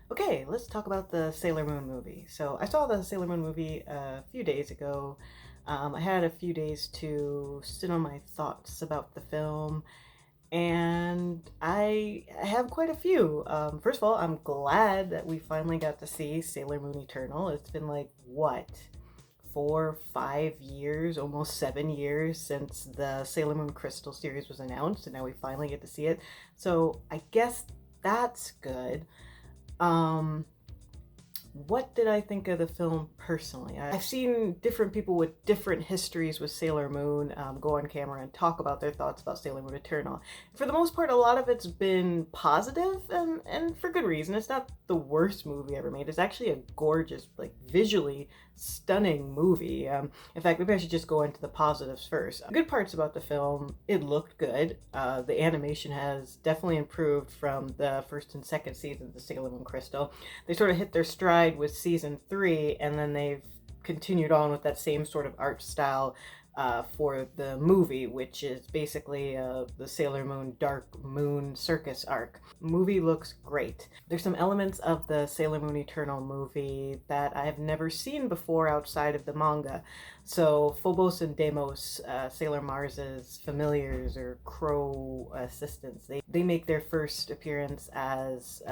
Okay, let's talk about the Sailor Moon movie. So I saw the Sailor Moon movie a few days ago. I had a few days to sit on my thoughts about the film, and I have quite a few. First of all, I'm glad that we finally got to see Sailor Moon Eternal. It's been like, what, 4, 5 years, almost 7 years since the Sailor Moon Crystal series was announced, and now we finally get to see it. So I guess that's good. Um, what did I think of the film personally? I've seen different people with different histories with Sailor Moon go on camera and talk about their thoughts about Sailor Moon Eternal. For the most part, a lot of it's been positive, and for good reason. It's not the worst movie ever made. It's actually a gorgeous, like visually stunning movie. In fact, maybe I should just go into the positives first. Good parts about the film: it looked good. The animation has definitely improved from the first and second season of the Sailor Moon Crystal. They sort of hit their stride with season 3, and then they've continued on with that same sort of art style for the movie, which is basically the Sailor Moon Dark Moon Circus arc. Movie looks great. There's some elements of the Sailor Moon Eternal movie that I have never seen before outside of the manga. So Phobos and Deimos, Sailor Mars's familiars or crow assistants, they make their first appearance as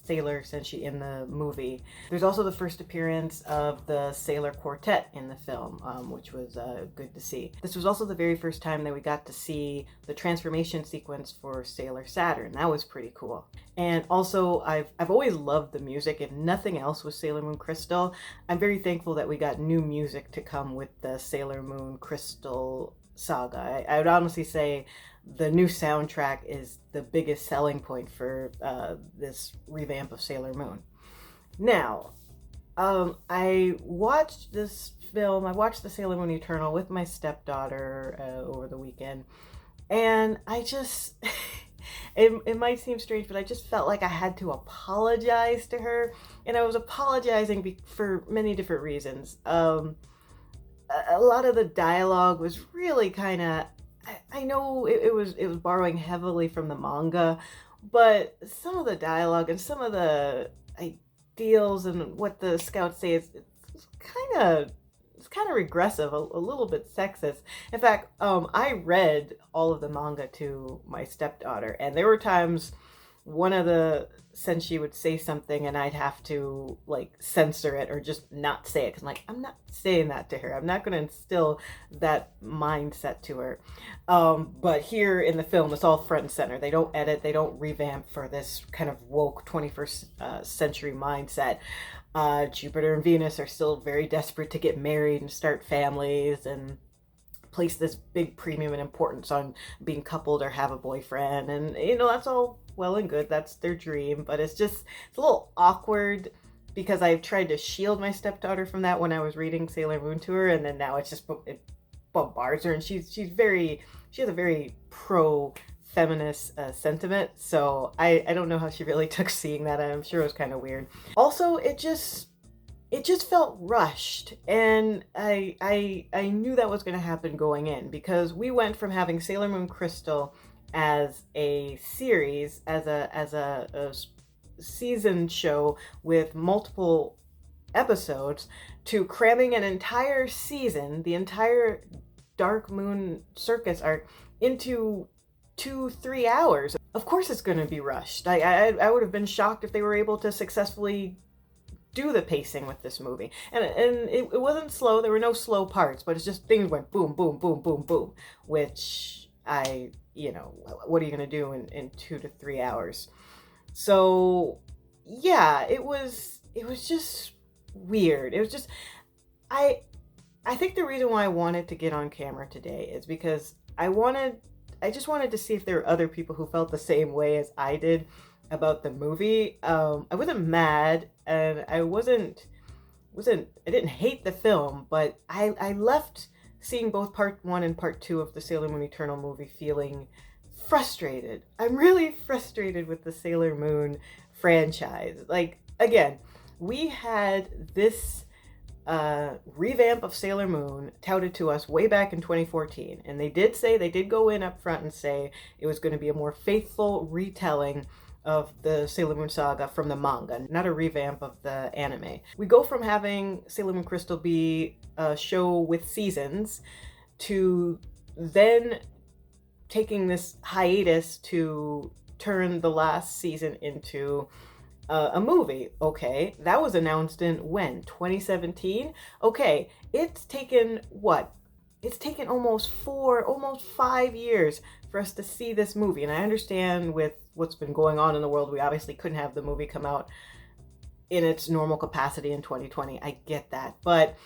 Sailor Senshi in the movie. There's also the first appearance of the Sailor Quartet in the film, which was good to see. This was also the very first time that we got to see the transformation sequence for Sailor Saturn. That was pretty cool. And also, I've always loved the music. If nothing else with Sailor Moon Crystal, I'm very thankful that we got new music to come with the Sailor Moon Crystal saga. I would honestly say the new soundtrack is the biggest selling point for this revamp of Sailor Moon. Now, I watched this film. I watched the Sailor Moon Eternal with my stepdaughter over the weekend, and I just it might seem strange, but I just felt like I had to apologize to her, and I was apologizing for many different reasons. A lot of the dialogue was really kind of, I know it was borrowing heavily from the manga, but some of the dialogue and some of the ideals and what the scouts say is it's kind of regressive, a little bit sexist. In fact, I read all of the manga to my stepdaughter, and there were times one of the senshi would say something and I'd have to like censor it or just not say it because I'm like, I'm not saying that to her. I'm not going to instill that mindset to her. But here in the film, it's all front and center. They don't edit, they don't revamp for this kind of woke 21st century mindset. Jupiter and Venus are still very desperate to get married and start families and place this big premium and importance on being coupled or have a boyfriend, and that's all well and good, that's their dream, but it's a little awkward because I've tried to shield my stepdaughter from that when I was reading Sailor Moon to her, and then now it bombards her, and she has a very pro feminist sentiment, so I don't know how she really took seeing that. I'm sure it was kind of weird. Also, it just felt rushed, and I knew that was going to happen going in, because we went from having Sailor Moon Crystal as a series, as a season show with multiple episodes, to cramming an entire season, the entire Dark Moon Circus arc, into 2-3 hours. Of course it's going to be rushed. I would have been shocked if they were able to successfully do the pacing with this movie, and it wasn't slow. There were no slow parts, but it's just things went boom, boom, boom, boom, boom, which what are you gonna do in 2 to 3 hours? So yeah, it was just weird. It was just, I think the reason why I wanted to get on camera today is because I just wanted to see if there were other people who felt the same way as I did about the movie. I wasn't mad, and I didn't hate the film, but I left seeing both part 1 and part 2 of the Sailor Moon Eternal movie feeling frustrated. I'm really frustrated with the Sailor Moon franchise. Like, again, we had this revamp of Sailor Moon touted to us way back in 2014, and they did go in up front and say it was going to be a more faithful retelling of the Sailor Moon saga from the manga, not a revamp of the anime. We go from having Sailor Moon Crystal be a show with seasons to then taking this hiatus to turn the last season into a movie. Okay, that was announced in when? 2017? Okay, it's taken what? It's taken almost 5 years for us to see this movie. And I understand with what's been going on in the world, we obviously couldn't have the movie come out in its normal capacity in 2020. I get that. But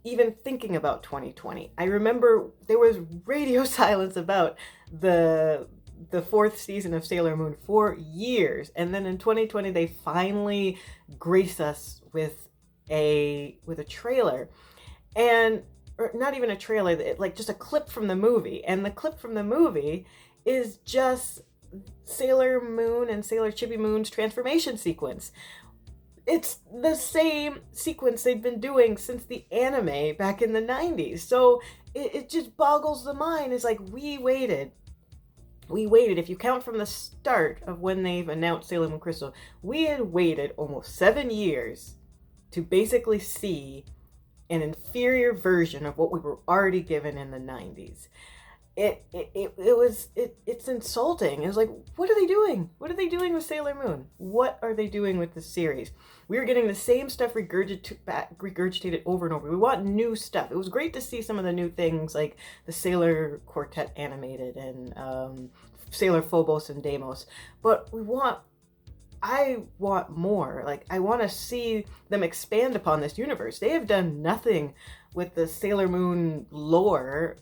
even thinking about 2020, I remember there was radio silence about the fourth season of Sailor Moon for years, and then in 2020 they finally grace us with a trailer, and or not even a trailer, like just a clip from the movie, and the clip from the movie is just Sailor Moon and Sailor Chibi Moon's transformation sequence. It's the same sequence they've been doing since the anime back in the 90s. So it just boggles the mind. It's like, we waited. If you count from the start of when they've announced Sailor Moon Crystal, we had waited almost 7 years to basically see an inferior version of what we were already given in the 90s. It's insulting. It was like, what are they doing? What are they doing with Sailor Moon? What are they doing with the series? We were getting the same stuff regurgitated over and over. We want new stuff. It was great to see some of the new things, like the Sailor Quartet animated and Sailor Phobos and Deimos. But I want more. Like, I want to see them expand upon this universe. They have done nothing with the Sailor Moon lore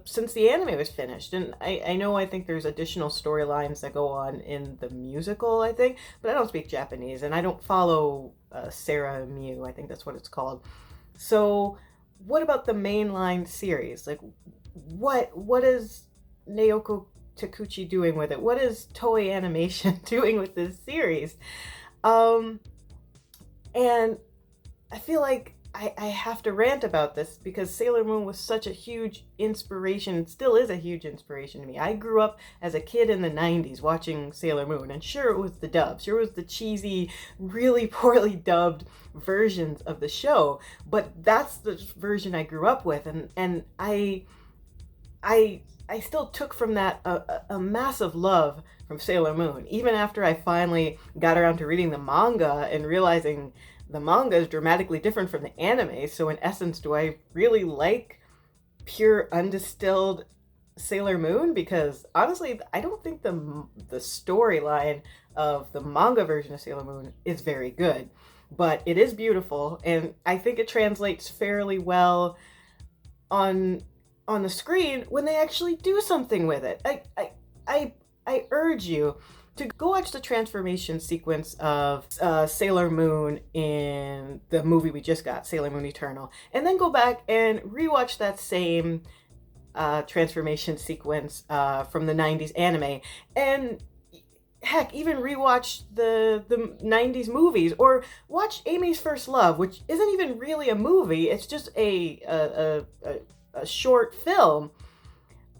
since the anime was finished. And I think there's additional storylines that go on in the musical, I think, but I don't speak Japanese, and I don't follow Sarah Mew, I think that's what it's called. So what about the mainline series? Like, what is Naoko Takeuchi doing with it? What is Toei Animation doing with this series? And I feel like I have to rant about this because Sailor Moon was such a huge inspiration. It still is a huge inspiration to me. I grew up as a kid in the 90s watching Sailor Moon, and sure, it was the dub. Sure, it was the cheesy, really poorly dubbed versions of the show, but that's the version I grew up with, and I still took from that a massive love from Sailor Moon, even after I finally got around to reading the manga and realizing the manga is dramatically different from the anime. So in essence, do I really like pure undistilled Sailor Moon? Because honestly, I don't think the storyline of the manga version of Sailor Moon is very good, but it is beautiful, and I think it translates fairly well on the screen when they actually do something with it. I urge you to go watch the transformation sequence of Sailor Moon in the movie we just got, Sailor Moon Eternal, and then go back and rewatch that same transformation sequence from the 90s anime, and heck, even rewatch the 90s movies, or watch Amy's First Love, which isn't even really a movie, it's just a short film.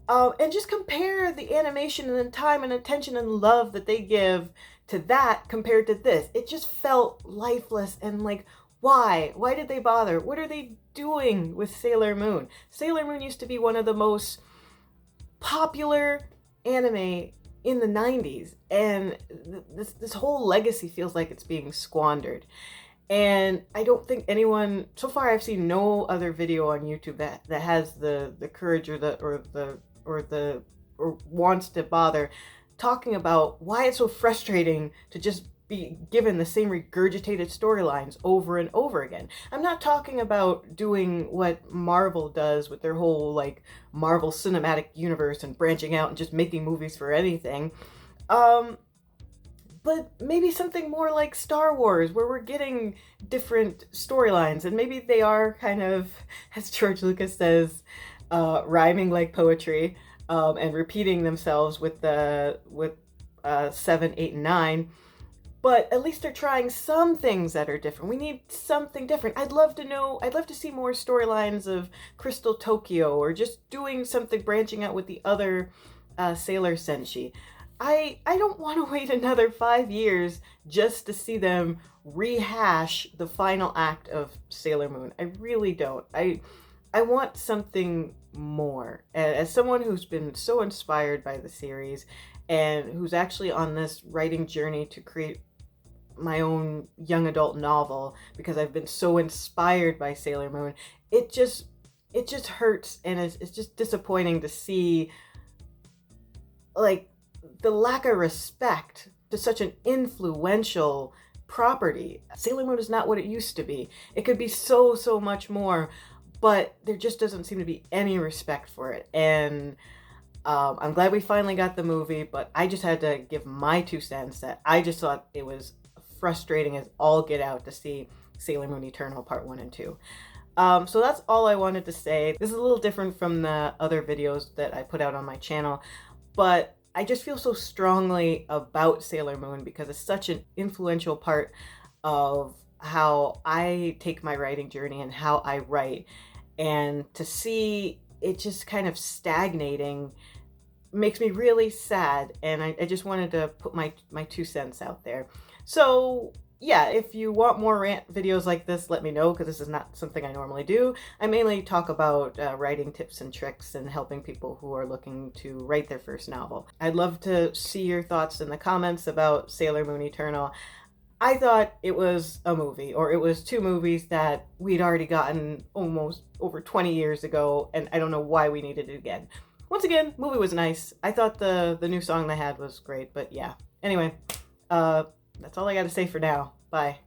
And just compare the animation and the time and attention and love that they give to that compared to this. It just felt lifeless, and like, why? Why did they bother? What are they doing with Sailor Moon? Sailor Moon used to be one of the most popular anime in the 90s, and this whole legacy feels like it's being squandered. And I don't think anyone, so far I've seen no other video on YouTube that has the courage or wants to bother talking about why it's so frustrating to just be given the same regurgitated storylines over and over again. I'm not talking about doing what Marvel does with their whole like Marvel Cinematic Universe and branching out and just making movies for anything. But maybe something more like Star Wars, where we're getting different storylines, and maybe they are kind of, as George Lucas says, rhyming like poetry, and repeating themselves with 7, 8, and 9. But at least they're trying some things that are different. We need something different. I'd love to see more storylines of Crystal Tokyo, or just doing something branching out with the other Sailor Senshi. I don't want to wait another 5 years just to see them rehash the final act of Sailor Moon. I really don't. I want something more. As someone who's been so inspired by the series and who's actually on this writing journey to create my own young adult novel because I've been so inspired by Sailor Moon, it just hurts, and it's just disappointing to see like the lack of respect to such an influential property. Sailor Moon is not what it used to be. It could be so much more, but there just doesn't seem to be any respect for it. And I'm glad we finally got the movie, but I just had to give my 2 cents that I just thought it was frustrating as all get out to see Sailor Moon Eternal Part 1 and 2. So that's all I wanted to say. This is a little different from the other videos that I put out on my channel, but I just feel so strongly about Sailor Moon because it's such an influential part of how I take my writing journey and how I write. And to see it just kind of stagnating makes me really sad, and I just wanted to put my 2 cents out there. So yeah, if you want more rant videos like this, let me know, because this is not something I normally do. I mainly talk about writing tips and tricks and helping people who are looking to write their first novel. I'd love to see your thoughts in the comments about Sailor Moon Eternal. I thought it was a movie, or it was 2 movies that we'd already gotten almost over 20 years ago, and I don't know why we needed it again. Once again, movie was nice. I thought the new song they had was great, but yeah. Anyway, that's all I got to say for now. Bye.